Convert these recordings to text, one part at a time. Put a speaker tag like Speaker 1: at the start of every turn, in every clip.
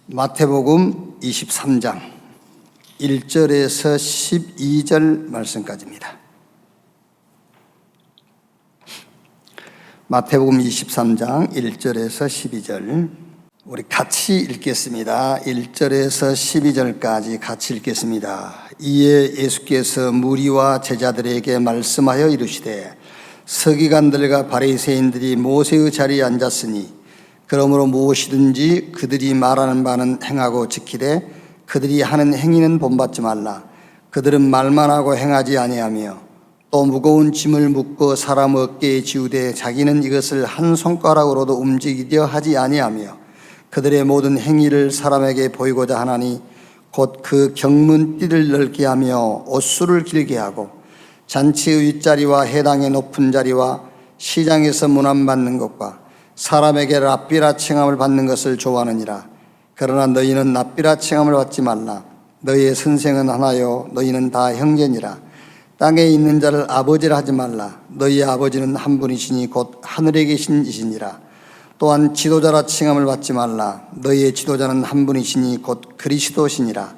Speaker 1: 마태복음 23장 1절에서 12절 말씀까지입니다. 마태복음 23장 1절에서 12절 우리 같이 읽겠습니다. 1절에서 12절까지 같이 읽겠습니다. 이에 예수께서 무리와 제자들에게 말씀하여 이르시되 서기관들과 바리새인들이 모세의 자리에 앉았으니 그러므로 무엇이든지 그들이 말하는 바는 행하고 지키되 그들이 하는 행위는 본받지 말라. 그들은 말만 하고 행하지 아니하며 또 무거운 짐을 묶고 사람 어깨에 지우되 자기는 이것을 한 손가락으로도 움직이려 하지 아니하며 그들의 모든 행위를 사람에게 보이고자 하나니 곧 그 경문띠를 넓게 하며 옷수를 길게 하고 잔치의 윗자리와 해당의 높은 자리와 시장에서 문안받는 것과 사람에게 랍비라 칭함을 받는 것을 좋아하느니라. 그러나 너희는 랍비라 칭함을 받지 말라. 너희의 선생은 하나요 너희는 다 형제니라. 땅에 있는 자를 아버지라 하지 말라. 너희의 아버지는 한 분이시니 곧 하늘에 계신 이시니라. 또한 지도자라 칭함을 받지 말라. 너희의 지도자는 한 분이시니 곧 그리스도시니라.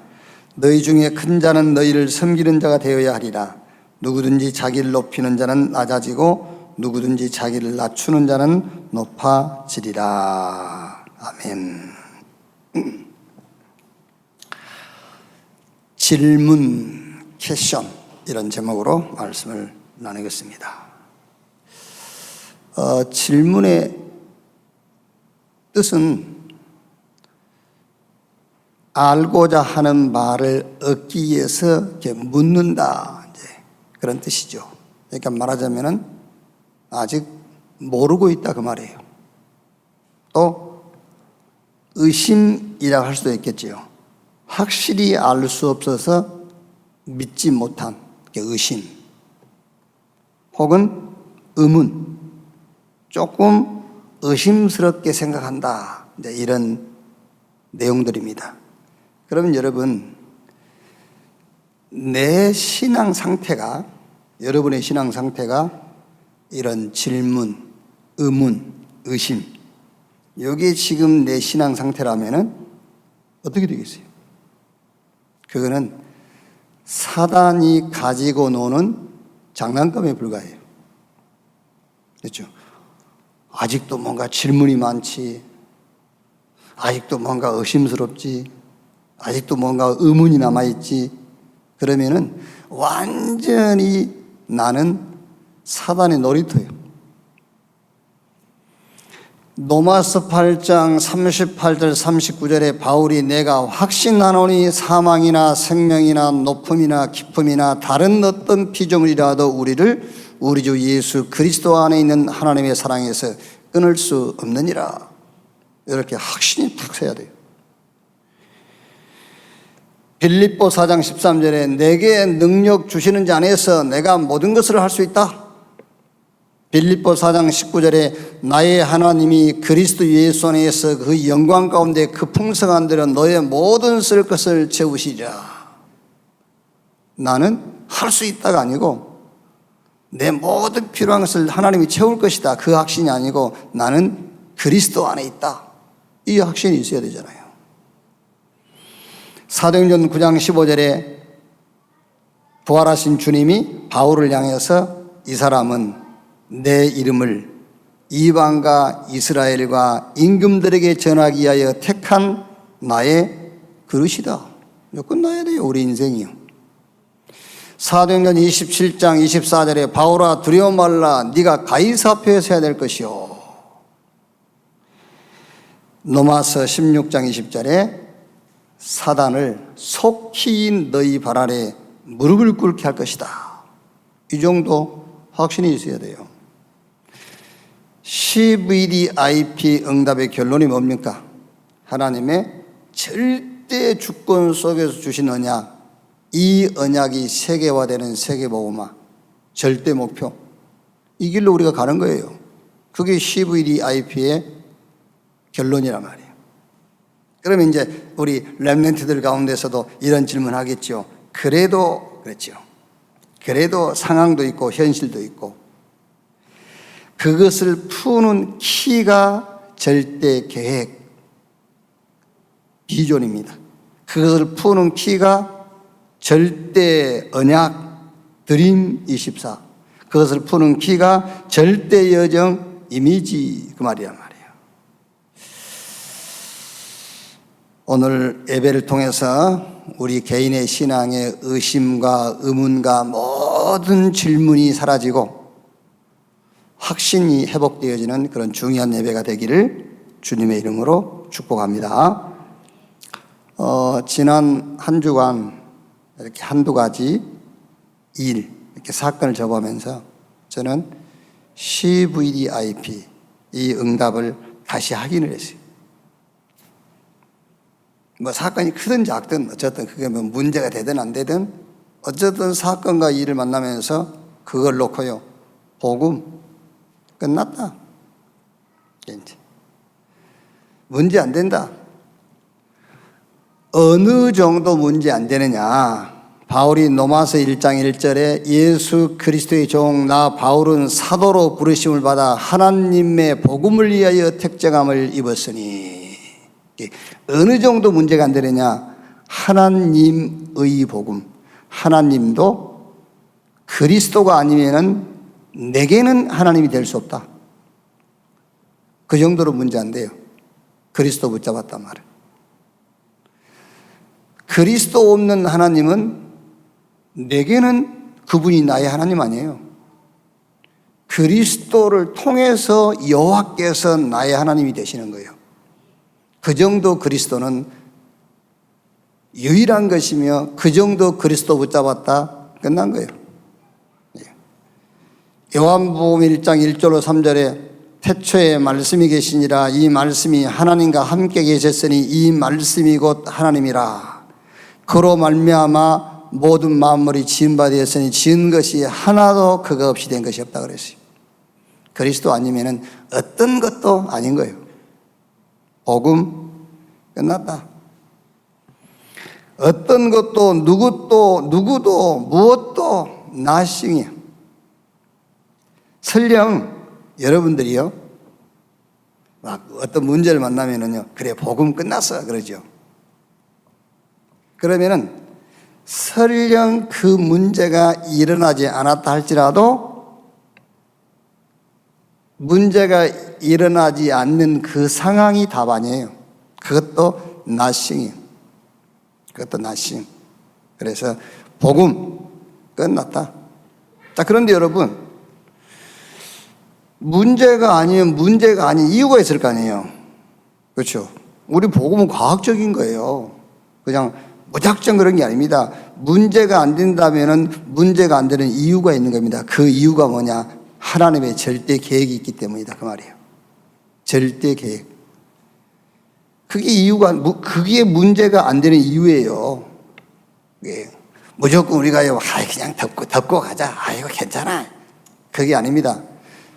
Speaker 1: 너희 중에 큰 자는 너희를 섬기는 자가 되어야 하리라. 누구든지 자기를 높이는 자는 낮아지고 누구든지 자기를 낮추는 자는 높아지리라. 아멘. 질문, 퀘션 이런 제목으로 말씀을 나누겠습니다. 질문의 뜻은 알고자 하는 말을 얻기 위해서 이렇게 묻는다, 이제 그런 뜻이죠. 그러니까 말하자면은 아직 모르고 있다 그 말이에요. 또 의심이라고 할 수도 있겠지요. 확실히 알 수 없어서 믿지 못한 의심 혹은 의문, 조금 의심스럽게 생각한다, 이제 이런 내용들입니다. 그러면 여러분, 내 신앙 상태가, 여러분의 신앙 상태가 이런 질문, 의문, 의심, 이게 지금 내 신앙 상태라면은 어떻게 되겠어요? 그거는 사단이 가지고 노는 장난감에 불과해요. 그렇죠? 아직도 뭔가 질문이 많지, 아직도 뭔가 의심스럽지, 아직도 뭔가 의문이 남아있지, 그러면은 완전히 나는 사단의 놀이터예요. 로마서 8장 38절 39절에 바울이 내가 확신하노니 사망이나 생명이나 높음이나 깊음이나 다른 어떤 피조물이라도 우리를 우리 주 예수 그리스도 안에 있는 하나님의 사랑에서 끊을 수 없느니라. 이렇게 확신이 탁 서야 돼요. 빌립보 4장 13절에 내게 능력 주시는 자 안에서 내가 모든 것을 할 수 있다. 빌립보 4장 19절에 나의 하나님이 그리스도 예수 안에서 그 영광 가운데 그 풍성한 대로 너의 모든 쓸 것을 채우시리라. 나는 할 수 있다가 아니고 내 모든 필요한 것을 하나님이 채울 것이다, 그 확신이 아니고 나는 그리스도 안에 있다, 이 확신이 있어야 되잖아요. 사도행전 9장 15절에 부활하신 주님이 바울을 향해서 이 사람은 내 이름을 이방과 이스라엘과 임금들에게 전하기 위하여 택한 나의 그릇이다. 끝나야 돼요, 우리 인생이요. 사도행전 27장 24절에 바울아 두려워 말라, 네가 가이사 앞에 서야 될 것이요. 로마서 16장 20절에 사단을 속히 너희 발 아래 무릎을 꿇게 할 것이다. 이 정도 확신이 있어야 돼요. CVDIP 응답의 결론이 뭡니까? 하나님의 절대 주권 속에서 주신 언약, 이 언약이 세계화되는 세계복음화 절대 목표, 이 길로 우리가 가는 거예요. 그게 CVDIP의 결론이란 말이에요. 그러면 이제 우리 렘넌트들 가운데서도 이런 질문 하겠죠. 그래도 그렇죠. 그래도 상황도 있고 현실도 있고, 그것을 푸는 키가 절대 계획, 비존입니다. 그것을 푸는 키가 절대 언약 드림 24. 그것을 푸는 키가 절대 여정 이미지 그 말이란 말이에요. 오늘 예배를 통해서 우리 개인의 신앙의 의심과 의문과 모든 질문이 사라지고 확신이 회복되어지는 그런 중요한 예배가 되기를 주님의 이름으로 축복합니다. 지난 한 주간 이렇게 한두 가지 일, 이렇게 사건을 접하면서 저는 CVDIP 이 응답을 다시 확인을 했어요. 뭐 사건이 크든 작든 어쨌든 그게 뭐 문제가 되든 안 되든 어쨌든 사건과 일을 만나면서 그걸 놓고요. 복음 끝났다. 이제 문제 안 된다. 어느 정도 문제 안 되느냐. 바울이 로마서 1장 1절에 예수 그리스도의 종 나 바울은 사도로 부르심을 받아 하나님의 복음을 위하여 택정함을 입었으니 어느 정도 문제가 안 되느냐. 하나님의 복음. 하나님도 그리스도가 아니면은 내게는 하나님이 될 수 없다. 그 정도로 문제 안 돼요. 그리스도 붙잡았단 말이에요. 그리스도 없는 하나님은 내게는 그분이 나의 하나님 아니에요. 그리스도를 통해서 여호와께서 나의 하나님이 되시는 거예요. 그 정도 그리스도는 유일한 것이며 그 정도 그리스도 붙잡았다 끝난 거예요. 요한복음 1장 1절로 3절에 태초에 말씀이 계시니라 이 말씀이 하나님과 함께 계셨으니 이 말씀이 곧 하나님이라 그로 말미암아 모든 만물이 지은 바 되었으니 지은 것이 하나도 그가 없이 된 것이 없다 그랬어요. 그리스도 아니면은 어떤 것도 아닌 거예요. 복음 끝났다. 어떤 것도 누구도 무엇도 nothing이야. 설령 여러분들이요 막 어떤 문제를 만나면은요 그래 복음 끝났어 그러죠. 그러면은 설령 그 문제가 일어나지 않았다 할지라도 문제가 일어나지 않는 그 상황이 답 아니에요. 그것도 nothing이에요. 그것도 nothing. 그래서 복음 끝났다. 자, 그런데 여러분 문제가 아니면 문제가 아닌 이유가 있을 거 아니에요. 그렇죠? 우리 복음은 과학적인 거예요. 그냥 무작정 그런 게 아닙니다. 문제가 안 된다면은 문제가 안 되는 이유가 있는 겁니다. 그 이유가 뭐냐? 하나님의 절대 계획이 있기 때문이다. 그 말이에요. 절대 계획. 그게 문제가 안 되는 이유예요. 예. 무조건 우리가요, 그냥 덮고 가자. 이거 괜찮아. 그게 아닙니다.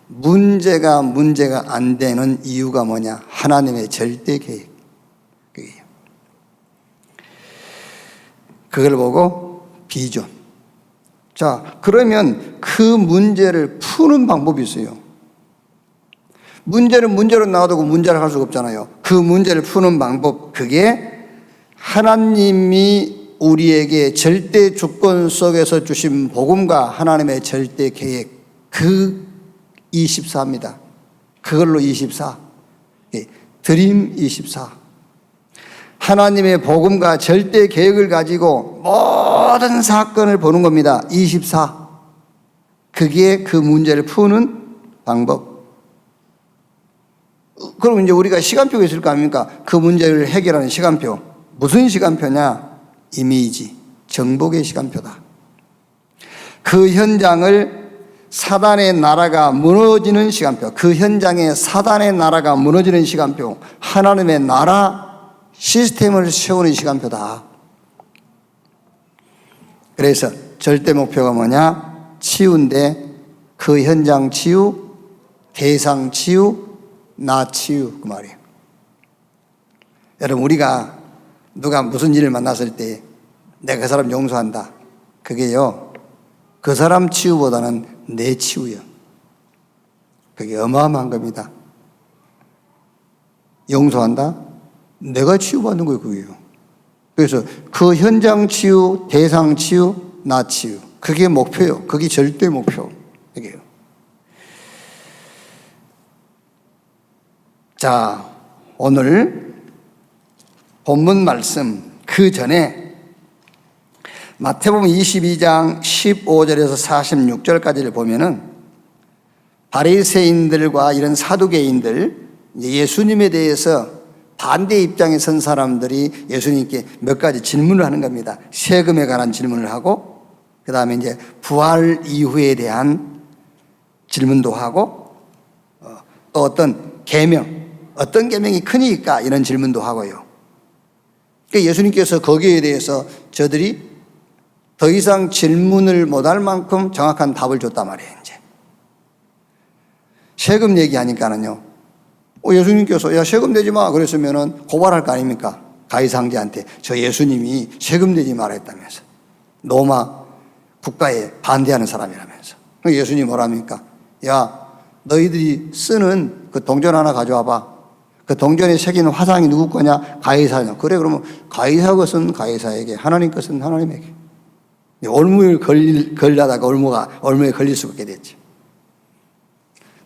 Speaker 1: 문제가 안 되는 이유가 뭐냐? 하나님의 절대 계획. 그게요. 그걸 보고 비전. 자, 그러면 그 문제를 푸는 방법이 있어요. 문제는 문제로 놔두고 문제를 할 수가 없잖아요. 그 문제를 푸는 방법, 그게 하나님이 우리에게 절대 주권 속에서 주신 복음과 하나님의 절대 계획, 그 24입니다. 그걸로 24. 드림 24. 하나님의 복음과 절대 계획을 가지고 모든 사건을 보는 겁니다. 24. 그게 그 문제를 푸는 방법. 그럼 이제 우리가 시간표가 있을 거 아닙니까? 그 문제를 해결하는 시간표. 무슨 시간표냐? 이미지, 정복의 시간표다. 그 현장을 사단의 나라가 무너지는 시간표. 그 현장에 사단의 나라가 무너지는 시간표. 하나님의 나라 시스템을 세우는 시간표다. 그래서 절대 목표가 뭐냐? 치유인데 그 현장 치유, 대상 치유, 나 치유 그 말이에요. 여러분 우리가 누가 무슨 일을 만났을 때 내가 그 사람 용서한다. 그게요 그 사람 치유보다는 내 치유요. 그게 어마어마한 겁니다. 용서한다. 내가 치유받는 거예요, 그게요. 그래서 그 현장 치유, 대상 치유, 나 치유. 그게 목표예요. 그게 절대 목표. 이게요. 자, 오늘 본문 말씀 그 전에 마태복음 22장 15절에서 46절까지를 보면은 바리새인들과 이런 사두개인들, 예수님에 대해서 반대 입장에 선 사람들이 예수님께 몇 가지 질문을 하는 겁니다. 세금에 관한 질문을 하고, 그 다음에 이제 부활 이후에 대한 질문도 하고, 또 어떤 계명, 어떤 계명이 크니까 이런 질문도 하고요. 그러니까 예수님께서 거기에 대해서 저들이 더 이상 질문을 못할 만큼 정확한 답을 줬단 말이에요, 이제. 세금 얘기하니까는요. 예수님께서 야 세금 내지 마 그랬으면은 고발할 거 아닙니까? 가이상제한테 저 예수님이 세금 내지 마라 했다면서. 로마 국가에 반대하는 사람이라면서. 예수님 뭐랍니까? 야 너희들이 쓰는 그 동전 하나 가져와봐. 그 동전에 새긴 화상이 누구 거냐? 가이사냐. 그래 그러면 가이사 것은 가이사에게, 하나님 것은 하나님에게. 올무에 걸려다가 올무에 걸릴 수 있게 됐지.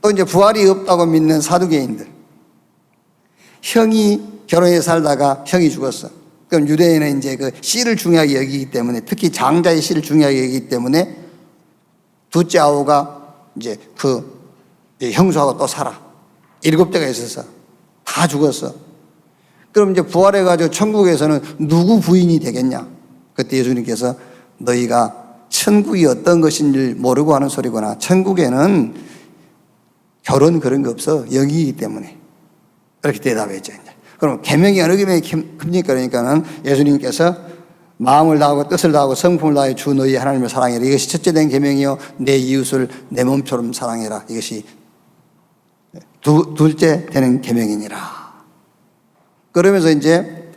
Speaker 1: 또 이제 부활이 없다고 믿는 사두개인들. 형이 결혼해 살다가 형이 죽었어. 그럼 유대인은 이제 그 씨를 중요하게 여기기 때문에, 특히 장자의 씨를 중요하게 여기기 때문에 둘째 아우가 이제 그 형수하고 또 살아. 7대가 있었어. 다 죽었어. 그럼 이제 부활해가지고 천국에서는 누구 부인이 되겠냐? 그때 예수님께서 너희가 천국이 어떤 것인지 모르고 하는 소리구나. 천국에는 결혼 그런 거 없어. 영이기 때문에. 그렇게 대답했죠. 그럼 계명이 어느 계명이 큽니까? 그러니까는 예수님께서 마음을 다하고 뜻을 다하고 성품을 다해 주 너희 하나님을 사랑해라. 이것이 첫째 된 계명이요. 내 이웃을 내 몸처럼 사랑해라. 이것이 둘째 되는 계명이니라. 그러면서 이제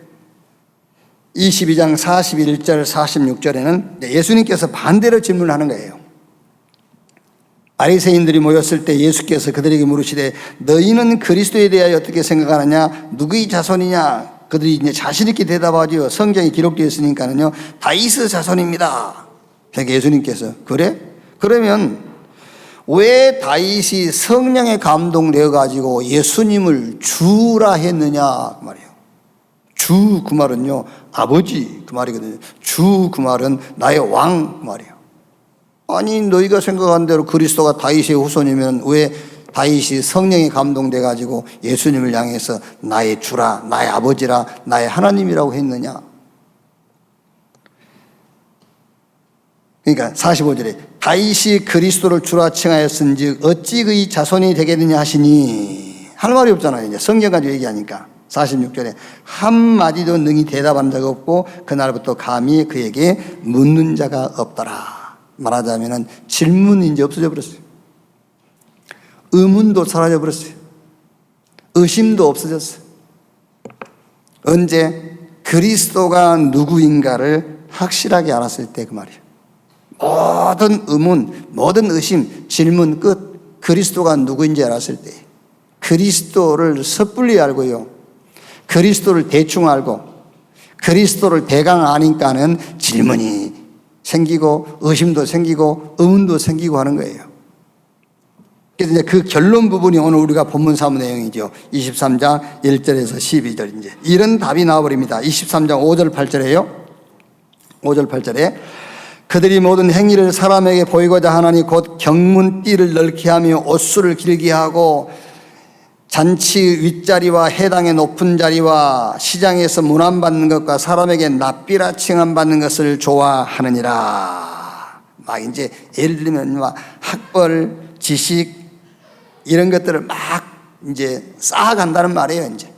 Speaker 1: 22장 41절 46절에는 예수님께서 반대로 질문하는 거예요. 바리새인들이 모였을 때 예수께서 그들에게 물으시되 너희는 그리스도에 대하여 어떻게 생각하느냐? 누구의 자손이냐? 그들이 이제 자신 있게 대답하지요. 성경에 기록되어 있으니까는요. 다윗의 자손입니다. 그러니까 예수님께서 그래? 그러면 왜 다윗이 성령에 감동되어 가지고 예수님을 주라 했느냐 그 말이에요. 주 그 말은요 아버지 그 말이거든요. 주 그 말은 나의 왕 그 말이에요. 아니 너희가 생각한 대로 그리스도가 다윗의 후손이면 왜 다윗이 성령에 감동돼 가지고 예수님을 향해서 나의 주라, 나의 아버지라, 나의 하나님이라고 했느냐? 그러니까 45절에 다윗이 그리스도를 주라 칭하였은즉 어찌 그의 자손이 되겠느냐 하시니 할 말이 없잖아요. 이제 성경 가지고 얘기하니까 46절에 한마디도 능히 대답한 적 없고 그날부터 감히 그에게 묻는 자가 없더라. 말하자면 질문이 이제 없어져 버렸어요. 의문도 사라져 버렸어요. 의심도 없어졌어요. 언제 그리스도가 누구인가를 확실하게 알았을 때 그 말이에요. 모든 의문, 모든 의심, 질문 끝. 그리스도가 누구인지 알았을 때 그리스도를 섣불리 알고요. 그리스도를 대충 알고 그리스도를 대강 아니까는 질문이 생기고 의심도 생기고 의문도 생기고 하는 거예요. 그래서 이제 그 결론 부분이 오늘 우리가 본문 사문 내용이죠. 23장 1절에서 12절 이제 이런 답이 나와버립니다. 23장 5절 8절에요. 5절 8절에 그들이 모든 행위를 사람에게 보이고자 하나니 곧 경문띠를 넓게 하며 옷수를 길게 하고 잔치 윗자리와 해당의 높은 자리와 시장에서 문안받는 것과 사람에게 납비라 칭함받는 것을 좋아하느니라. 막 이제 예를 들면 막 학벌, 지식 이런 것들을 막 이제 쌓아간다는 말이에요. 이제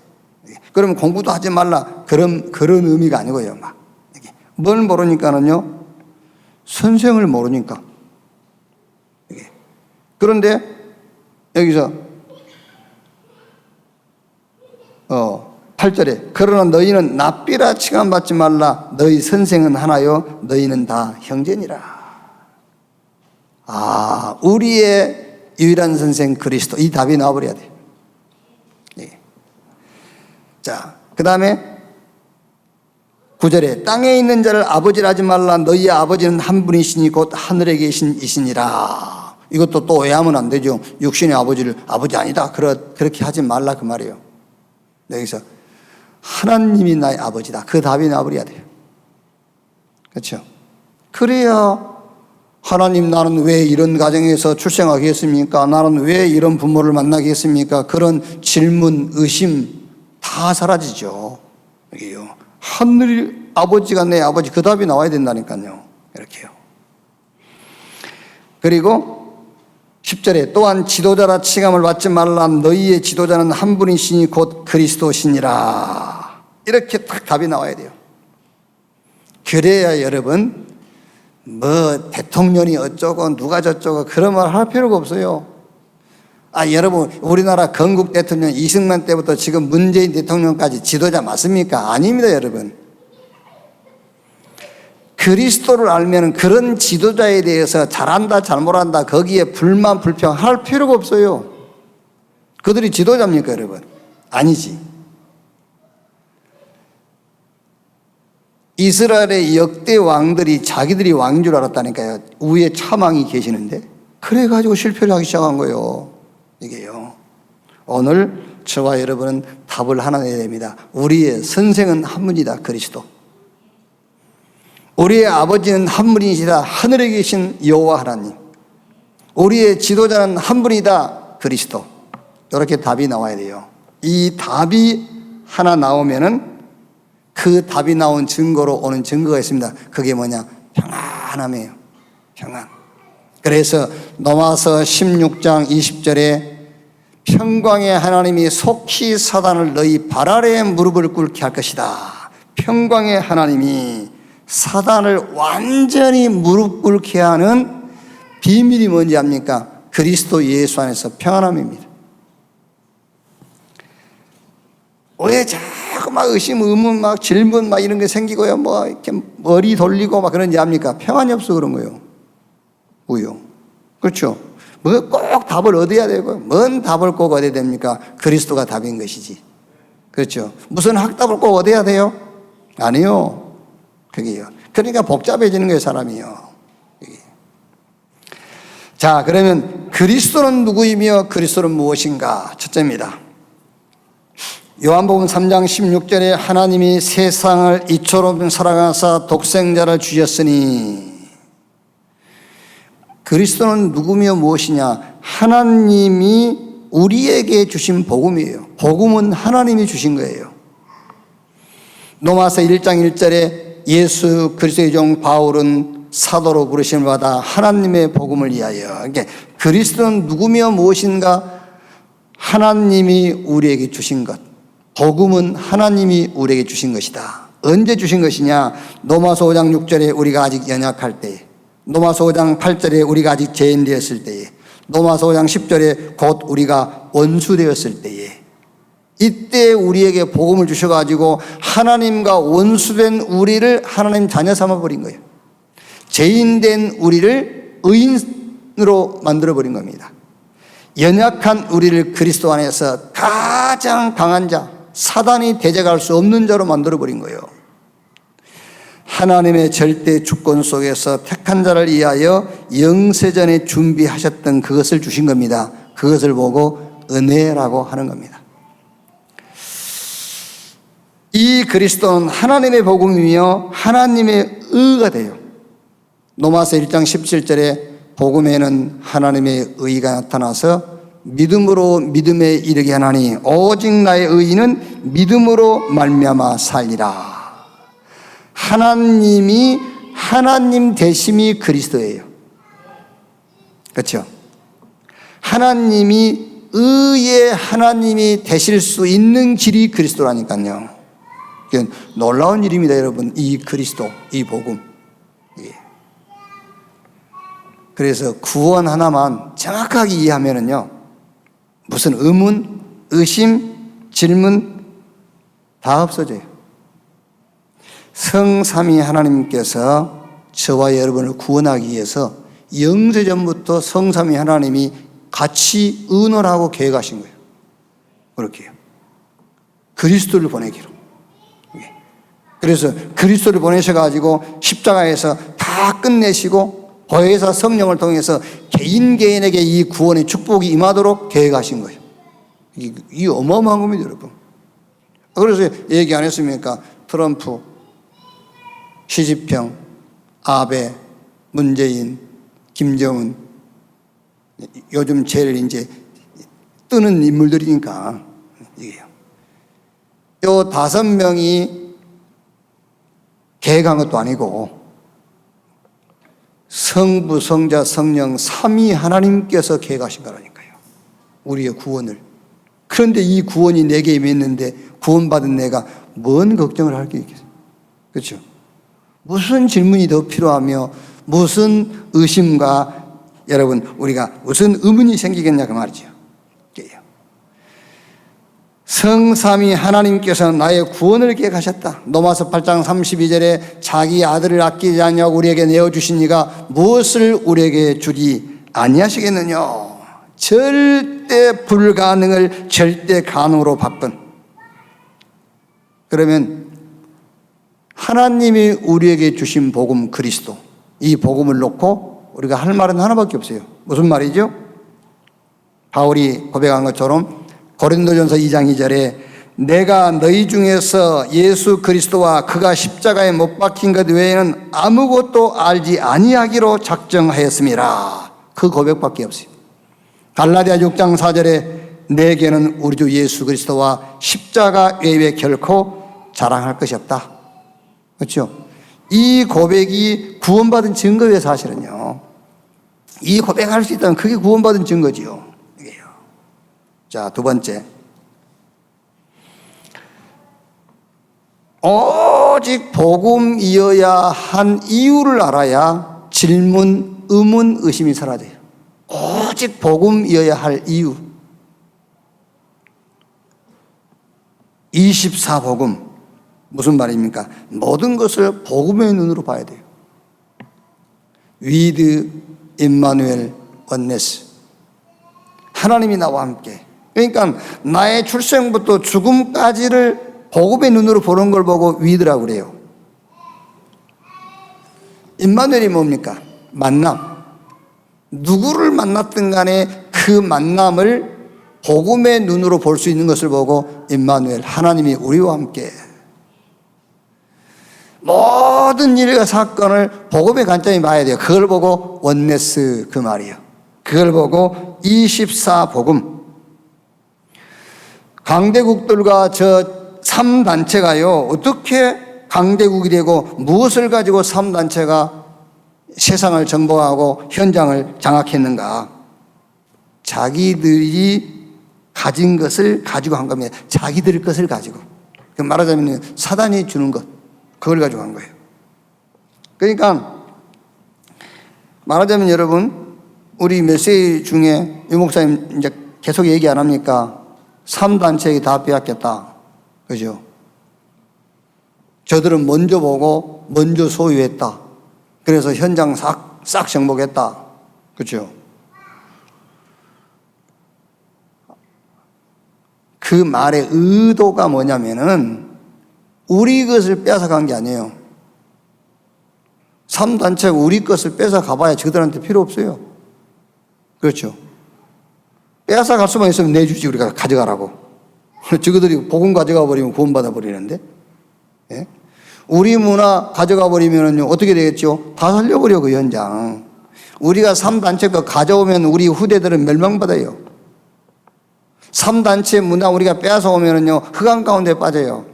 Speaker 1: 그러면 공부도 하지 말라 그런 의미가 아니고요. 막 뭘 모르니까는요. 선생을 모르니까. 그런데 여기서 8절에 그러나 너희는 납비라 칭함받지 말라. 너희 선생은 하나요 너희는 다 형제니라. 우리의 유일한 선생 그리스도. 이 답이 나와버려야 돼. 자, 그 다음에 9절에 땅에 있는 자를 아버지라 하지 말라. 너희의 아버지는 한 분이시니 곧 하늘에 계신 이시니라. 이것도 또 오해하면 안 되죠. 육신의 아버지를 아버지 아니다, 그렇게 하지 말라 그 말이에요. 여기서 하나님이 나의 아버지다, 그 답이 나버려야 돼요. 그렇죠? 그래야 하나님, 나는 왜 이런 가정에서 출생하겠습니까? 나는 왜 이런 부모를 만나겠습니까? 그런 질문, 의심 다 사라지죠. 여기요. 하늘 아버지가 내 아버지, 그 답이 나와야 된다니까요. 이렇게요. 그리고 10절에 또한 지도자라 칭함을 받지 말라. 너희의 지도자는 한 분이시니 곧 그리스도시니라. 이렇게 딱 답이 나와야 돼요. 그래야 여러분, 뭐 대통령이 어쩌고 누가 저쩌고 그런 말 할 필요가 없어요. 여러분, 우리나라 건국 대통령 이승만 때부터 지금 문재인 대통령까지 지도자 맞습니까? 아닙니다, 여러분. 그리스도를 알면 그런 지도자에 대해서 잘한다 잘못한다 거기에 불만 불평 할 필요가 없어요. 그들이 지도자입니까, 여러분? 아니지. 이스라엘의 역대 왕들이 자기들이 왕인 줄 알았다니까요. 위에 차망이 계시는데. 그래가지고 실패를 하기 시작한 거예요. 이게요. 오늘 저와 여러분은 답을 하나 내야 됩니다. 우리의 선생은 한 분이다, 그리스도. 우리의 아버지는 한 분이시다, 하늘에 계신 여호와 하나님. 우리의 지도자는 한 분이다, 그리스도. 이렇게 답이 나와야 돼요. 이 답이 하나 나오면은 그 답이 나온 증거로 오는 증거가 있습니다. 그게 뭐냐? 평안함이에요. 평안. 그래서 로마서 16장 20절에 평강의 하나님이 속히 사단을 너희 발 아래에 무릎을 꿇게 할 것이다. 평강의 하나님이 사단을 완전히 무릎 꿇게 하는 비밀이 뭔지 압니까? 그리스도 예수 안에서 평안함입니다. 왜 자꾸 막 의심, 의문, 막 질문, 막 이런 게 생기고요. 뭐 이렇게 머리 돌리고 막 그런지 압니까? 평안이 없어 그런 거예요. 우요. 그렇죠? 뭐 꼭 답을 얻어야 되고, 뭔 답을 꼭 얻어야 됩니까? 그리스도가 답인 것이지. 그렇죠? 무슨 학답을 꼭 얻어야 돼요? 아니요. 그게요. 그러니까 복잡해지는 거예요, 사람이요. 자, 그러면 그리스도는 누구이며 그리스도는 무엇인가? 첫째입니다. 요한복음 3장 16절에 하나님이 세상을 이처럼 사랑하사 독생자를 주셨으니, 그리스도는 누구며 무엇이냐? 하나님이 우리에게 주신 복음이에요. 복음은 하나님이 주신 거예요. 로마서 1장 1절에 예수 그리스도의 종 바울은 사도로 부르심을 받아 하나님의 복음을 위하여. 그러니까 그리스도는 누구며 무엇인가? 하나님이 우리에게 주신 것. 복음은 하나님이 우리에게 주신 것이다. 언제 주신 것이냐? 로마서 5장 6절에 우리가 아직 연약할 때에, 로마서 5장 8절에 우리가 아직 죄인 되었을 때에, 로마서 5장 10절에 곧 우리가 원수 되었을 때에, 이때 우리에게 복음을 주셔가지고 하나님과 원수된 우리를 하나님 자녀 삼아버린 거예요. 죄인된 우리를 의인으로 만들어버린 겁니다. 연약한 우리를 그리스도 안에서 가장 강한 자, 사단이 대적할 수 없는 자로 만들어버린 거예요. 하나님의 절대 주권 속에서 택한 자를 위하여 영세전에 준비하셨던 그것을 주신 겁니다. 그것을 보고 은혜라고 하는 겁니다. 이 그리스도는 하나님의 복음이며 하나님의 의가 돼요. 로마서 1장 17절에 복음에는 하나님의 의가 나타나서 믿음으로 믿음에 이르게 하나니 오직 나의 의인은 믿음으로 말미암아 살리라. 하나님이, 하나님 되심이 그리스도예요. 그렇죠? 하나님이 의의 하나님이 되실 수 있는 길이 그리스도라니까요. 놀라운 일입니다, 여러분. 이 그리스도, 이 복음. 그래서 구원 하나만 정확하게 이해하면은요, 무슨 의문, 의심, 질문 다 없어져요. 성삼위 하나님께서 저와 여러분을 구원하기 위해서 영세전부터 성삼위 하나님이 같이 의논하고 계획하신 거예요. 그렇게요. 그리스도를 보내기로. 그래서 그리스도를 보내셔가지고 십자가에서 다 끝내시고 보혜사 성령을 통해서 개인 개인에게 이 구원의 축복이 임하도록 계획하신 거예요. 이 어마어마한 겁니다, 여러분. 그래서 얘기 안 했습니까? 트럼프, 시진핑, 아베, 문재인, 김정은, 요즘 제일 이제 뜨는 인물들이니까 이게요. 요 5명이 계획한 것도 아니고 성부, 성자, 성령 삼위 하나님께서 계획하신 거라니까요. 우리의 구원을. 그런데 이 구원이 내게 임했는데 구원받은 내가 뭔 걱정을 할 게 있겠어요? 그렇죠? 무슨 질문이 더 필요하며 무슨 의심과 여러분 우리가 무슨 의문이 생기겠냐 그 말이죠. 성삼위 하나님께서 나의 구원을 계획하셨다. 로마서 8장 32절에 자기 아들을 아끼지 아니하고 우리에게 내어주신 이가 무엇을 우리에게 주지 아니하시겠느냐. 절대 불가능을 절대 가능으로 바꾼. 그러면 하나님이 우리에게 주신 복음 그리스도, 이 복음을 놓고 우리가 할 말은 하나밖에 없어요. 무슨 말이죠? 바울이 고백한 것처럼 고린도전서 2장 2절에 내가 너희 중에서 예수 그리스도와 그가 십자가에 못 박힌 것 외에는 아무것도 알지 아니하기로 작정하였음이라. 그 고백밖에 없어요. 갈라디아 6장 4절에 내게는 우리 주 예수 그리스도와 십자가 외에 결코 자랑할 것이 없다. 그렇죠? 이 고백이 구원받은 증거예요. 사실은요. 이 고백할 수 있다면 그게 구원받은 증거지요. 자, 두 번째. 오직 복음이어야 한 이유를 알아야 질문, 의문, 의심이 사라져요. 오직 복음이어야 할 이유. 24복음. 무슨 말입니까? 모든 것을 복음의 눈으로 봐야 돼요. 위드 임마누엘 원네스. 하나님이 나와 함께. 그러니까 나의 출생부터 죽음까지를 복음의 눈으로 보는 걸 보고 위드라고 그래요. 임마누엘이 뭡니까? 만남. 누구를 만났든 간에 그 만남을 복음의 눈으로 볼 수 있는 것을 보고 임마누엘, 하나님이 우리와 함께. 모든 일과 사건을 복음의 관점이 봐야 돼요. 그걸 보고 원네스 그 말이에요. 그걸 보고 24복음. 강대국들과 저 3단체가요, 어떻게 강대국이 되고 무엇을 가지고 3단체가 세상을 정복하고 현장을 장악했는가? 자기들이 가진 것을 가지고 한 겁니다. 자기들 것을 가지고. 말하자면 사단이 주는 것, 그걸 가지고 한 거예요. 그러니까 말하자면 여러분, 우리 메시지 중에 유 목사님 이제 계속 얘기 안 합니까? 3단체에 다 빼앗겼다. 그죠? 저들은 먼저 보고 먼저 소유했다. 그래서 현장 싹 정복했다. 그죠? 그 말의 의도가 뭐냐면은 우리 것을 뺏어간 게 아니에요. 3단체가 우리 것을 뺏어가봐야 저들한테 필요 없어요. 그렇죠? 뺏어갈 수만 있으면 내주지, 우리가 가져가라고. 저들이 복음 가져가 버리면 구원받아 버리는데. 예? 우리 문화 가져가 버리면요 어떻게 되겠죠? 다 살려버려, 그 현장. 우리가 3단체 거 가져오면 우리 후대들은 멸망받아요. 3단체 문화 우리가 빼앗아 오면요 흑암 가운데 빠져요.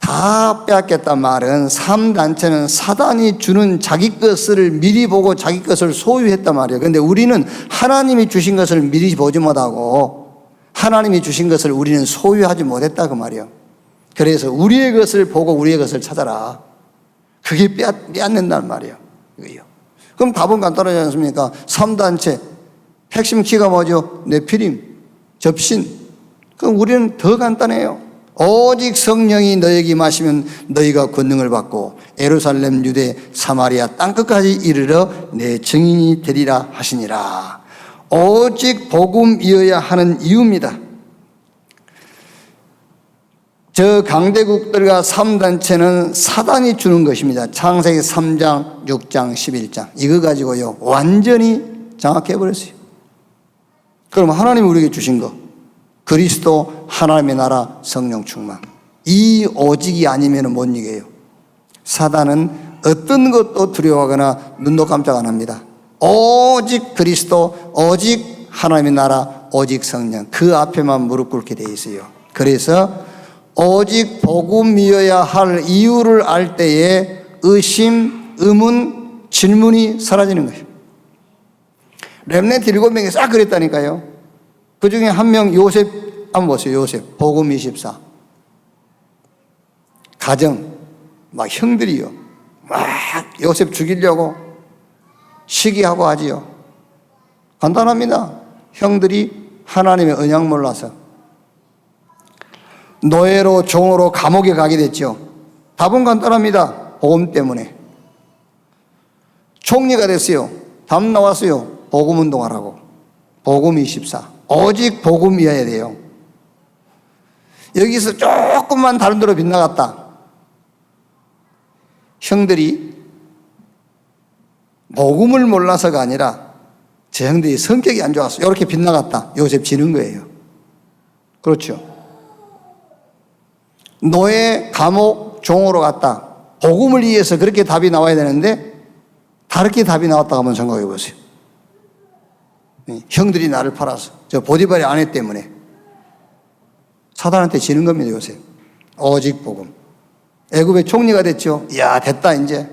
Speaker 1: 다 빼앗겼단 말은 3단체는 사단이 주는 자기 것을 미리 보고 자기 것을 소유했단 말이에요. 그런데 우리는 하나님이 주신 것을 미리 보지 못하고 하나님이 주신 것을 우리는 소유하지 못했다 그 말이에요. 그래서 우리의 것을 보고 우리의 것을 찾아라. 그게 빼앗는단 말이에요. 그럼 답은 간단하지 않습니까? 3단체 핵심 키가 뭐죠? 네피림, 접신. 그럼 우리는 더 간단해요. 오직 성령이 너에게 임하시면 너희가 권능을 받고 예루살렘, 유대, 사마리아 땅끝까지 이르러 내 증인이 되리라 하시니라. 오직 복음이어야 하는 이유입니다. 저 강대국들과 3단체는 사단이 주는 것입니다. 창세기 3장, 6장, 11장. 이거 가지고요, 완전히 장악해버렸어요. 그럼 하나님이 우리에게 주신 거, 그리스도, 하나님의 나라, 성령 충만. 이 오직이 아니면 못 이겨요. 사단은 어떤 것도 두려워하거나 눈도 깜짝 안 합니다. 오직 그리스도, 오직 하나님의 나라, 오직 성령. 그 앞에만 무릎 꿇게 돼 있어요. 그래서 오직 복음이어야 할 이유를 알 때에 의심, 의문, 질문이 사라지는 거예요. 렘넌트 7명이 싹 그랬다니까요. 그 중에 한 명 요셉 한번 보세요. 요셉 복음 24. 가정 막 형들이요, 막 요셉 죽이려고 시기하고 하지요. 간단합니다. 형들이 하나님의 언약 몰라서 노예로, 종으로 감옥에 가게 됐죠. 답은 간단합니다. 복음 때문에. 총리가 됐어요. 답 나왔어요. 복음 운동하라고. 복음 24. 오직 복음이어야 돼요. 여기서 조금만 다른 데로 빗나갔다. 형들이 복음을 몰라서가 아니라 제 형들이 성격이 안 좋았어. 이렇게 빗나갔다. 요셉 지는 거예요. 그렇죠. 노예, 감옥, 종으로 갔다. 복음을 위해서 그렇게 답이 나와야 되는데 다르게 답이 나왔다고 한번 생각해 보세요. 형들이 나를 팔아서, 저 보디발의 아내 때문에 사단한테 지는 겁니다. 요새 오직 복음. 애굽의 총리가 됐죠. 이야, 됐다. 이제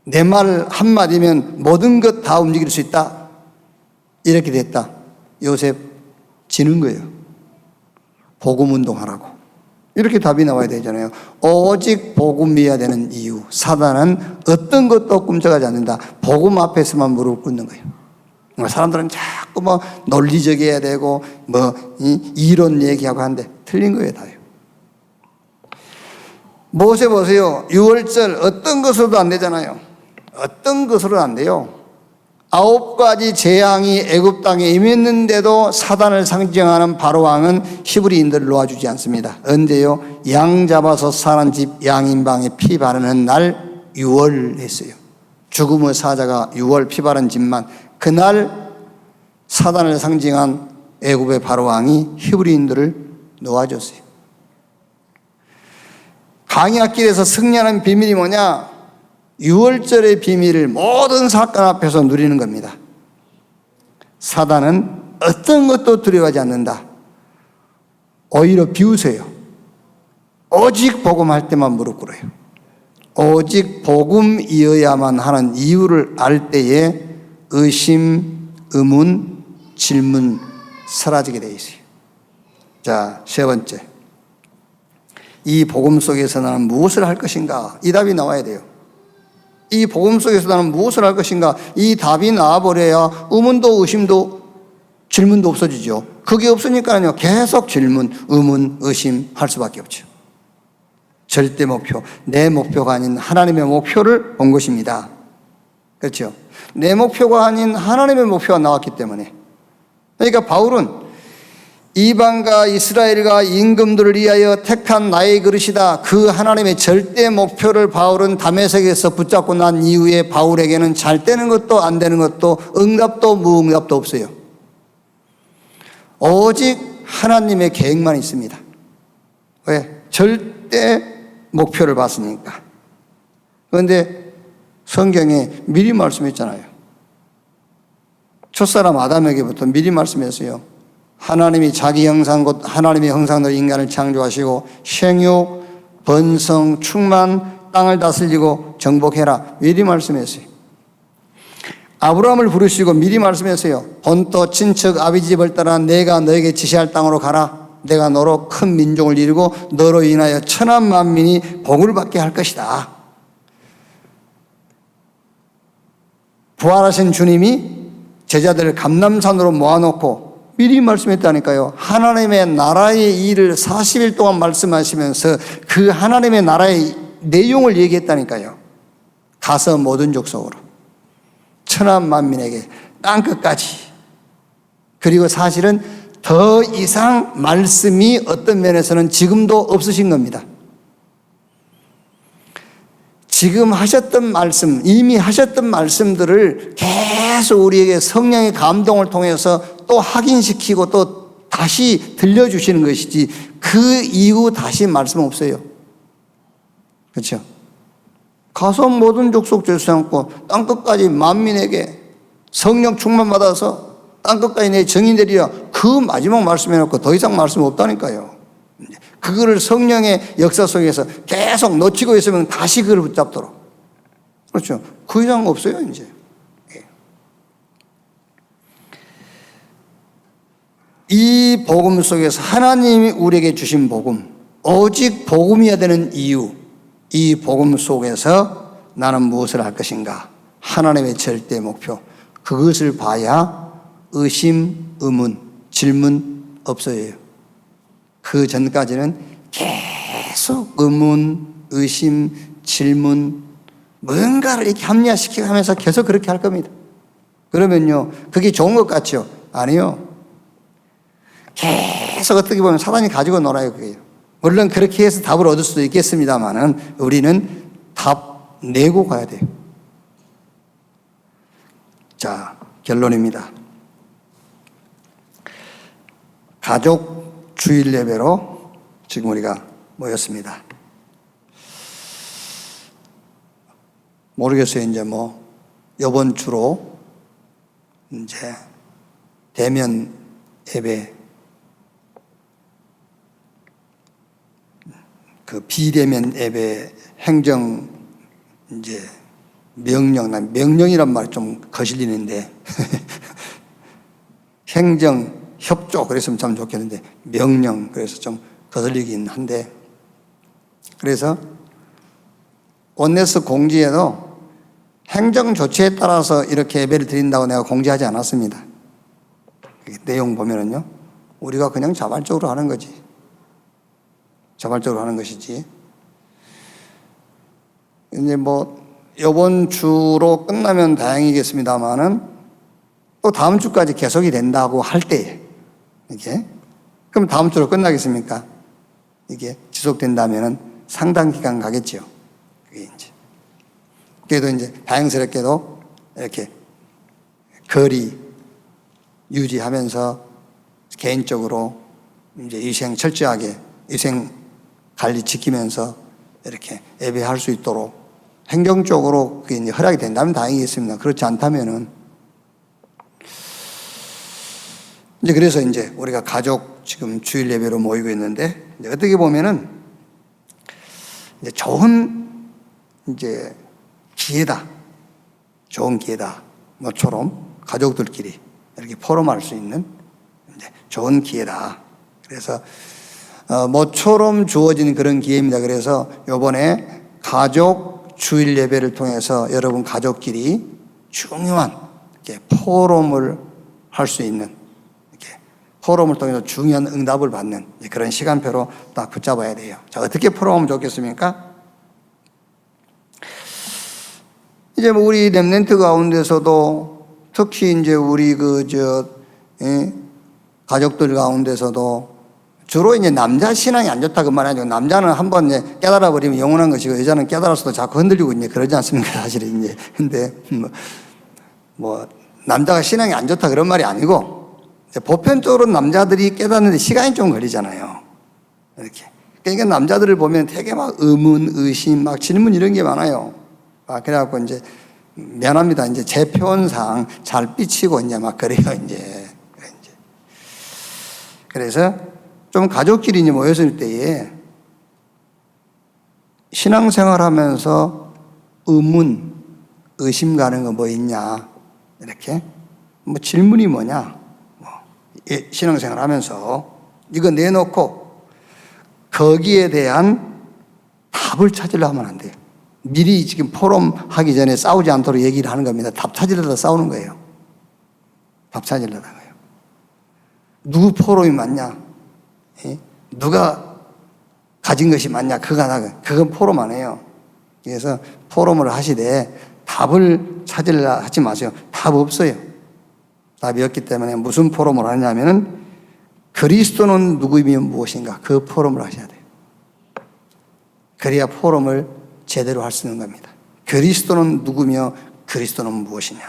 Speaker 1: 내 말 한마디면 모든 것 다 움직일 수 있다. 이렇게 됐다. 요셉 지는 거예요. 복음 운동하라고. 이렇게 답이 나와야 되잖아요. 오직 복음이어야 되는 이유. 사단은 어떤 것도 꿈쩍하지 않는다. 복음 앞에서만 무릎 꿇는 거예요. 사람들은 자꾸 뭐 논리적이어야 되고 뭐 이론 얘기하고 하는데 틀린 거예요, 다요. 모세 보세요. 6월절 어떤 것으로도 안 되잖아요. 어떤 것으로도 안 돼요. 9가지 재앙이 애굽 땅에 임했는데도 사단을 상징하는 바로왕은 히브리인들을 놓아주지 않습니다. 언제요? 양 잡아서 사는 집 양인방에 피 바르는 날 6월 했어요. 죽음의 사자가 6월 피 바른 집만. 그날 사단을 상징한 애굽의 바로왕이 히브리인들을 놓아줬어요. 강약길에서 승리하는 비밀이 뭐냐? 6월절의 비밀을 모든 사건 앞에서 누리는 겁니다. 사단은 어떤 것도 두려워하지 않는다. 오히려 비우세요. 오직 복음할 때만 무릎 꿇어요. 오직 복음이어야만 하는 이유를 알 때에 의심, 의문, 질문 사라지게 돼 있어요. 자, 세 번째. 이 복음 속에서 나는 무엇을 할 것인가? 이 답이 나와야 돼요. 이 복음 속에서 나는 무엇을 할 것인가? 이 답이 나와버려야 의문도 의심도 질문도 없어지죠. 그게 없으니까요, 계속 질문, 의문, 의심 할 수밖에 없죠. 절대 목표, 내 목표가 아닌 하나님의 목표를 본 것입니다. 그렇죠? 내 목표가 아닌 하나님의 목표가 나왔기 때문에. 그러니까 바울은 이방과 이스라엘과 임금들을 위하여 택한 나의 그릇이다. 그 하나님의 절대 목표를 바울은 다메섹에서 붙잡고 난 이후에 바울에게는 잘 되는 것도 안 되는 것도 응답도 무응답도 없어요. 오직 하나님의 계획만 있습니다. 왜? 절대 목표를 봤으니까. 그런데 성경에 미리 말씀했잖아요. 첫사람 아담에게부터 미리 말씀했어요. 하나님이 자기 형상 곧 하나님의 형상으로 인간을 창조하시고 생육, 번성, 충만, 땅을 다스리고 정복해라. 미리 말씀했어요. 아브라함을 부르시고 미리 말씀했어요. 본토 친척 아비 집을 따라 내가 너에게 지시할 땅으로 가라. 내가 너로 큰 민족을 이루고 너로 인하여 천한 만민이 복을 받게 할 것이다. 부활하신 주님이 제자들을 감람산으로 모아놓고 미리 말씀했다니까요. 하나님의 나라의 일을 40일 동안 말씀하시면서 그 하나님의 나라의 내용을 얘기했다니까요. 가서 모든 족속으로 천한 만민에게 땅끝까지. 그리고 사실은 더 이상 말씀이 어떤 면에서는 지금도 없으신 겁니다. 지금 하셨던 말씀, 이미 하셨던 말씀들을 계속 우리에게 성령의 감동을 통해서 또 확인시키고 또 다시 들려주시는 것이지 그 이후 다시 말씀 없어요. 그렇죠? 가서 모든 족속 죄수 삼고 땅끝까지 만민에게 성령 충만 받아서 땅끝까지 내 정인 되리라, 그 마지막 말씀 해놓고 더 이상 말씀 없다니까요. 그거를 성령의 역사 속에서 계속 놓치고 있으면 다시 그걸 붙잡도록. 그렇죠. 그 이상 없어요, 이제. 이 복음 속에서 하나님이 우리에게 주신 복음, 오직 복음이어야 되는 이유, 이 복음 속에서 나는 무엇을 할 것인가? 하나님의 절대 목표. 그것을 봐야 의심, 의문, 질문 없어요. 그 전까지는 계속 의문, 의심, 질문, 뭔가를 이렇게 합리화시키고 하면서 계속 그렇게 할 겁니다. 그러면요, 그게 좋은 것 같죠? 아니요. 계속 어떻게 보면 사단이 가지고 놀아요, 그게요. 물론 그렇게 해서 답을 얻을 수도 있겠습니다만은 우리는 답 내고 가야 돼요. 자, 결론입니다. 가족 주일 예배로 지금 우리가 모였습니다. 모르겠어요. 이제 뭐 이번 주로 이제 대면 예배, 그 비대면 예배 행정 이제 명령이란 말이 좀 거슬리는데 행정 협조 그랬으면 참 좋겠는데 명령 그래서 좀 거슬리긴 한데, 그래서 온네스 공지에도 행정 조치에 따라서 이렇게 예배를 드린다고 내가 공지하지 않았습니다. 내용 보면은요, 우리가 그냥 자발적으로 하는 거지. 자발적으로 하는 것이지. 이제 뭐 이번 주로 끝나면 다행이겠습니다만은 또 다음 주까지 계속이 된다고 할 때, 이게 그럼 다음 주로 끝나겠습니까? 이게 지속된다면은 상당 기간 가겠죠. 그게 이제. 그래도 이제 다행스럽게도 이렇게 거리 유지하면서 개인적으로 이제 위생 철저하게 위생 관리 지키면서 이렇게 예배할 수 있도록 행정적으로 그게 이제 허락이 된다면 다행이겠습니다. 그렇지 않다면은 이제 그래서 이제 우리가 가족 지금 주일 예배로 모이고 있는데, 이제 어떻게 보면은 이제 좋은 이제 기회다. 좋은 기회다. 모처럼 가족들끼리 이렇게 포럼할 수 있는 이제 좋은 기회다. 그래서 모처럼 주어진 그런 기회입니다. 그래서 이번에 가족 주일 예배를 통해서 여러분 가족끼리 중요한 이렇게 포럼을 할 수 있는, 이렇게 포럼을 통해서 중요한 응답을 받는 그런 시간표로 딱 붙잡아야 돼요. 자, 어떻게 포럼하면 좋겠습니까? 이제 뭐 우리 렘넌트 가운데서도 특히 이제 우리 가족들 가운데서도 주로 이제 남자 신앙이 안 좋다 그 말 아니고, 남자는 한번 이제 깨달아 버리면 영원한 것이고 여자는 깨달아서도 자꾸 흔들리고 이제 그러지 않습니까, 사실은 이제. 근데 뭐 남자가 신앙이 안 좋다 그런 말이 아니고, 이제 보편적으로 남자들이 깨닫는데 시간이 좀 걸리잖아요. 이렇게. 그러니까 남자들을 보면 되게 막 의문, 의심, 막 질문 이런 게 많아요. 그래갖고 이제 미안합니다. 이제 제 표현상 잘 삐치고 이제 막 그래요, 이제. 그래서 좀 가족끼리 이제 모였을 때에 신앙생활 하면서 의문, 의심 가는 거 뭐 있냐, 이렇게. 뭐 질문이 뭐냐, 신앙생활 하면서 이거 내놓고 거기에 대한 답을 찾으려 하면 안 돼요. 미리 지금 포럼 하기 전에 싸우지 않도록 얘기를 하는 겁니다. 답 찾으려다 싸우는 거예요. 답 찾으려다가요. 누구 포럼이 맞냐? 누가 가진 것이 맞냐? 그건 포럼 안 해요. 그래서 포럼을 하시되 답을 찾으려 하지 마세요. 답 없어요. 답이 없기 때문에 무슨 포럼을 하냐면은 그리스도는 누구이며 무엇인가? 그 포럼을 하셔야 돼요. 그래야 포럼을 제대로 할 수 있는 겁니다. 그리스도는 누구며 그리스도는 무엇이냐?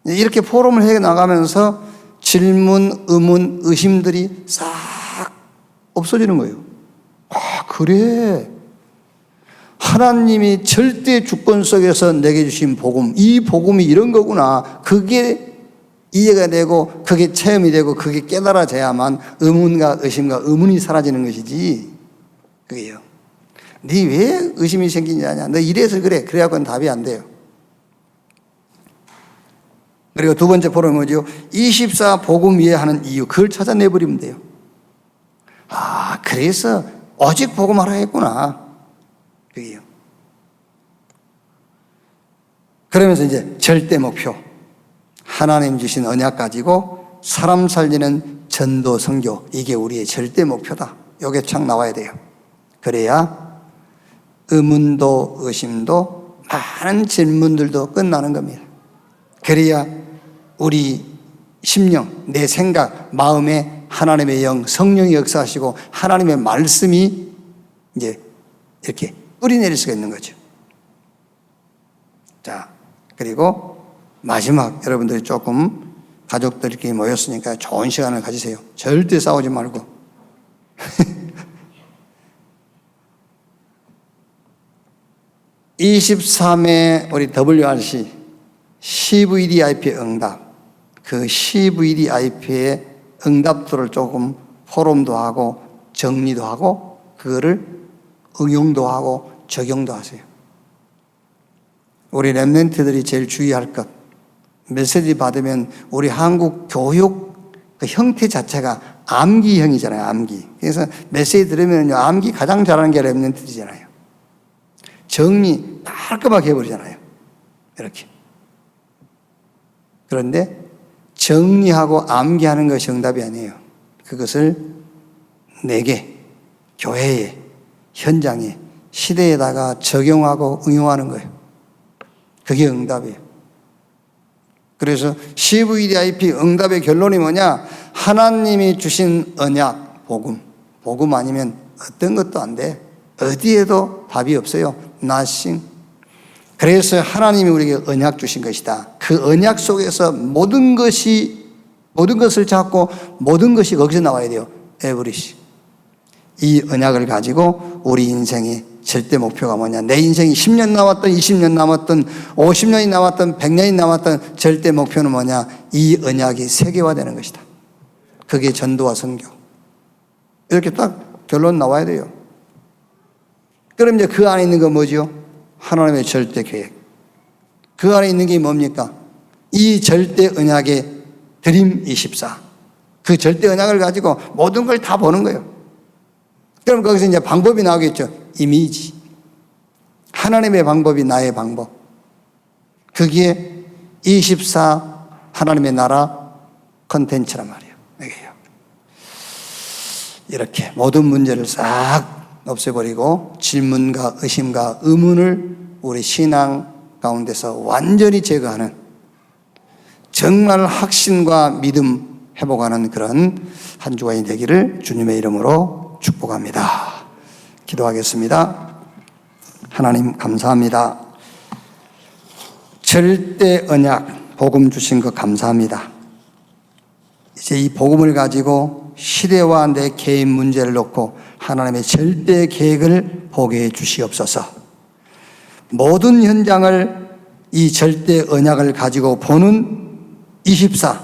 Speaker 1: 이렇게 포럼을 해 나가면서 질문, 의문, 의심들이 싹 없어지는 거예요. 아, 그래. 하나님이 절대 주권 속에서 내게 주신 복음, 이 복음이 이런 거구나. 그게 이해가 되고, 그게 체험이 되고, 그게 깨달아져야만 의문과 의심과 의문이 사라지는 것이지. 그게요. 네 왜 의심이 생기지 않냐? 너 이래서 그래. 그래야고는 답이 안 돼요. 그리고 두 번째 포럼은 뭐죠? 24 복음 이해하는 이유. 그걸 찾아내버리면 돼요. 아, 그래서 오직 복음하라 했구나. 그게요. 그러면서 이제 절대 목표. 하나님 주신 언약 가지고 사람 살리는 전도 선교. 이게 우리의 절대 목표다. 이게 쫙 나와야 돼요. 그래야 의문도 의심도 많은 질문들도 끝나는 겁니다. 그래야 우리 심령, 내 생각, 마음에 하나님의 영, 성령이 역사하시고 하나님의 말씀이 이제 이렇게 뿌리내릴 수가 있는 거죠. 자, 그리고 마지막 여러분들이 조금 가족들끼리 모였으니까 좋은 시간을 가지세요. 절대 싸우지 말고. 23회 우리 WRC CVDIP 응답, 그 CVDIP의 응답들을 조금 포럼도 하고 정리도 하고 그거를 응용도 하고 적용도 하세요. 우리 랩런트들이 제일 주의할 것, 메시지 받으면 우리 한국 교육 그 형태 자체가 암기형이잖아요. 암기. 그래서 메시지 들으면 암기 가장 잘하는 게 랩런트들이잖아요. 정리 깔끔하게 해버리잖아요. 이렇게. 그런데 정리하고 암기하는 것이 정답이 아니에요. 그것을 내게, 교회에, 현장에, 시대에다가 적용하고 응용하는 거예요. 그게 응답이에요. 그래서 CVDIP 응답의 결론이 뭐냐? 하나님이 주신 언약, 복음. 복음 아니면 어떤 것도 안 돼. 어디에도 답이 없어요. nothing. 그래서 하나님이 우리에게 언약 주신 것이다. 그 언약 속에서 모든 것을 잡고 모든 것이 거기서 나와야 돼요. everything. 이 언약을 가지고 우리 인생의 절대 목표가 뭐냐? 내 인생이 10년 남았던 20년 남았던 50년이 남았던 100년이 남았던 절대 목표는 뭐냐? 이 언약이 세계화되는 것이다. 그게 전도와 선교. 이렇게 딱 결론 나와야 돼요. 그럼 이제 그 안에 있는 건 뭐죠? 하나님의 절대 계획. 그 안에 있는 게 뭡니까? 이 절대 언약의 드림 24. 그 절대 언약을 가지고 모든 걸 다 보는 거예요. 그럼 거기서 이제 방법이 나오겠죠. 이미지. 하나님의 방법이 나의 방법. 그게 24 하나님의 나라 컨텐츠란 말이에요. 이게요. 이렇게 모든 문제를 싹 없애버리고 질문과 의심과 의문을 우리 신앙 가운데서 완전히 제거하는, 정말 확신과 믿음 회복하는 그런 한 주가 되기를 주님의 이름으로 축복합니다. 기도하겠습니다. 하나님 감사합니다. 절대 언약 복음 주신 것 감사합니다. 이제 이 복음을 가지고 시대와 내 개인 문제를 놓고 하나님의 절대 계획을 보게 해 주시옵소서. 모든 현장을 이 절대 언약을 가지고 보는 24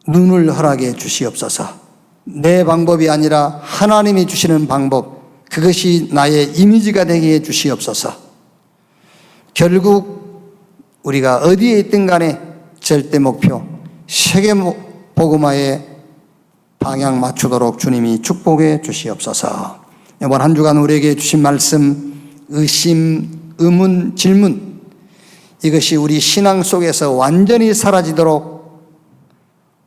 Speaker 1: 눈을 허락해 주시옵소서. 내 방법이 아니라 하나님이 주시는 방법, 그것이 나의 이미지가 되게 해 주시옵소서. 결국 우리가 어디에 있든 간에 절대 목표, 세계 복음화에 방향 맞추도록 주님이 축복해 주시옵소서. 이번 한 주간 우리에게 주신 말씀, 의심, 의문, 질문, 이것이 우리 신앙 속에서 완전히 사라지도록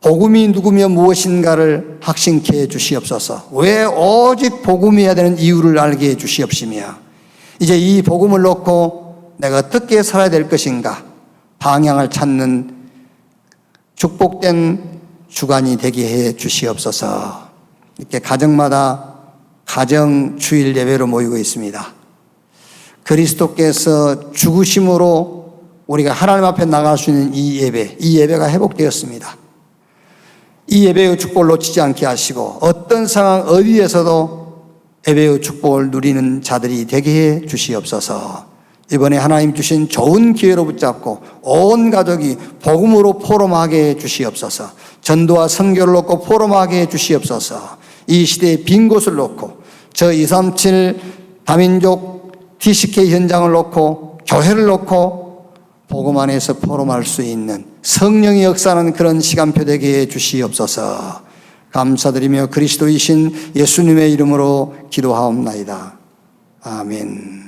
Speaker 1: 복음이 누구며 무엇인가를 확신케 해 주시옵소서. 왜 오직 복음이어야 되는 이유를 알게 해 주시옵시며, 이제 이 복음을 놓고 내가 어떻게 살아야 될 것인가 방향을 찾는 축복된 주간이 되게 해 주시옵소서. 이렇게 가정마다 가정 주일 예배로 모이고 있습니다. 그리스도께서 죽으심으로 우리가 하나님 앞에 나갈 수 있는 이 예배가 회복되었습니다. 이 예배의 축복을 놓치지 않게 하시고 어떤 상황 어디에서도 예배의 축복을 누리는 자들이 되게 해 주시옵소서. 이번에 하나님 주신 좋은 기회로 붙잡고 온 가족이 복음으로 포럼하게 해 주시옵소서. 전도와 선교를 놓고 포럼하게 해 주시옵소서. 이 시대의 빈 곳을 놓고 저 237 다민족 TCK 현장을 놓고 교회를 놓고 복음 안에서 포럼할 수 있는 성령의 역사는 그런 시간표 되게 해 주시옵소서. 감사드리며 그리스도이신 예수님의 이름으로 기도하옵나이다. 아멘.